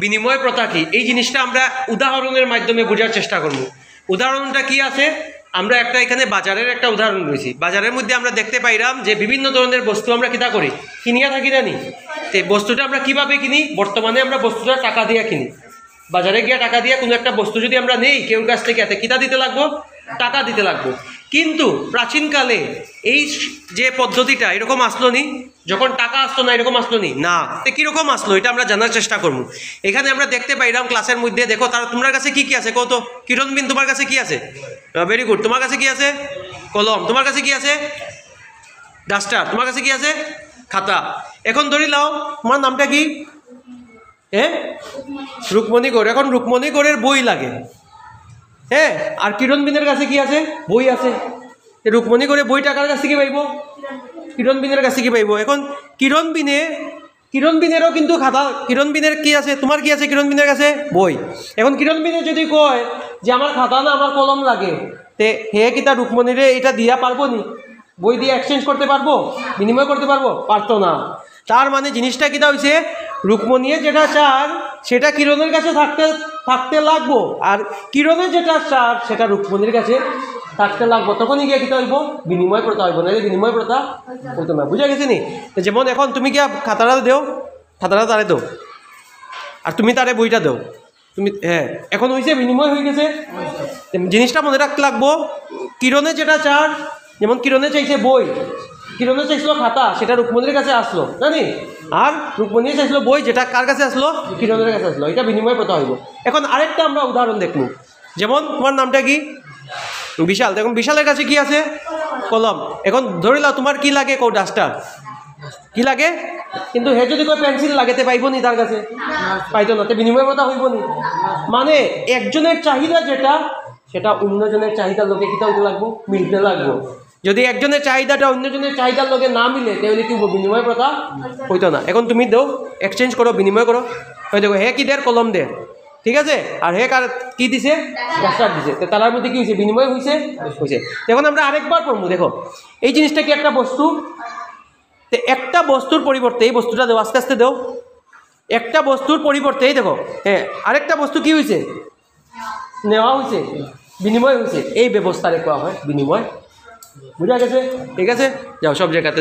বিনিময় প্রথা কি, এই জিনিসটা আমরা উদাহরণের মাধ্যমে বোঝার চেষ্টা করব। উদাহরণটা কি আছে, আমরা একটা এখানে বাজারের একটা উদাহরণ রয়েছি। বাজারের মধ্যে আমরা দেখতে পাইলাম যে বিভিন্ন ধরনের বস্তু আমরা কিতা করি, কিনিয়া থাকি না নি। তো বস্তুটা আমরা কিভাবে কিনি, বর্তমানে আমরা বস্তুটা টাকা দিয়ে কিনি। বাজারে গিয়ে টাকা দিয়ে কোনো একটা বস্তু যদি আমরা নেই কেউ কাছ থেকে, এতে কিতা দিতে লাগবো, টাকা দিতে লাগবো। কিন্তু প্রাচীনকালে এই যে পদ্ধতিটা এরকম আসলো নি, যখন টাকা আসলো না এরকম আসলো নি না, তো কীরকম আসলো এটা আমরা জানার চেষ্টা করবো। এখানে আমরা দেখতে পাইলাম ক্লাসের মধ্যে, দেখো তার তোমার কাছে কি কি আছে কত, কিরণবিন তোমার কাছে কি আছে, ভেরি গুড, তোমার কাছে কি আছে, কলম, তোমার কাছে কি আছে, ডাস্টার, তোমার কাছে কি আছে, খাতা। এখন ধরি লাও তোমার নামটা কি, রুকমণিগড়। এখন রুকমণিগড়ের বই লাগে, হ্যাঁ, আর কিরণবিনের কাছে কি আছে, বই আছে। রুকমণিগড়ের বই টাকার কাছে কি পাইব, কিরণবিনের কাছে কি পাইব। এখন কিরণবিনেরও কিন্তু খাতা, কিরণবিনের কি আছে, তোমার কি আছে, কিরণবিনের কাছে বই। এখন কিরণবিনে যদি কয় যে আমার খাতা না আমার কলম লাগে, তে হে কি তার রুকমণিরে এটা দিয়া পারবো নি, বই দিয়ে এক্সচেঞ্জ করতে পারবো, বিনিময় করতে পারবো, পারতো না। তার মানে জিনিসটা কিটা হয়েছে, রুকমণিয়ে যেটা চার সেটা কিরণের কাছে থাকতে লাগবো, আর কিরণের যেটা চার সেটা রুকমণির কাছে থাকতে লাগবো। তখনই গিয়ে কিতা হইব, বিনিময় প্রথা হইব, না বিনিময় প্রথা হইতো না। বুঝা গেছে নি। যেমন এখন তুমি কি খাতাটা দেও, খাতাটা তারে দেও, আর তুমি তারে বইটা দেও, তুমি হ্যাঁ, এখন হয়েছে বিনিময় হয়ে গেছে। জিনিসটা মনে রাখতে লাগবো, কিরণে যেটা চার, যেমন কিরণে চাইছে বই, কিরণে চাইছিল খাতা, সেটা রুকমণির কাছে আসলো জানি, আর রুকমণি চাইছিল বই, যেটা কার কাছে আসলো, কিরণের কাছে আসলো। এটা বিনিময় প্রথা হইব। এখন আরেকটা আমরা উদাহরণ দেখব, যেমন তোমার নামটা কি, বিশাল। দেখুন বিশালের কাছে কি আছে, কলম। এখন ধরিলা তোমার কি লাগে, কো ডাস্টার, কি লাগে, কিন্তু হে যদি কই পেন্সিল লাগেতে পাইব নি, তার কাছে পাইতো না, বিনিময় প্রথা হইব নি। মানে একজনের চাহিদা যেটা, সেটা অন্যজনের চাহিদার লোকে কিতা হইতে লাগবো, মিলতে লাগবো। যদি একজনের চাহিদাটা অন্যজনের চাহিদার লোকে না মিলে, তাহলে কি বিনিময় প্রথা হইতো না। এখন তুমি দেও, এক্সচেঞ্জ করো, বিনিময় করো। ওই দেখো হে কি দের, কলম দে, ঠিক আছে, আর হে কার কি দিছে, ডাস্টার দিছে, তো তার মধ্যে কি হয়েছে, বিনিময় হয়েছে। এখন আমরা আরেকবার পড়বো। দেখো এই জিনিসটা কি একটা বস্তু, তো একটা বস্তুর পরিবর্তে, এই বস্তুটা দেও, আস্তে আস্তে দেও, একটা বস্তুর পরিবর্তে এই দেখো, হ্যাঁ আরেকটা বস্তু কি হয়েছে, নেওয়া হয়েছে, বিনিময় হয়েছে। এই ব্যবস্থারে কোয়া হয় বিনিময়। বুঝা গেছে, ঠিক আছে, যাও সব জায়গাতে।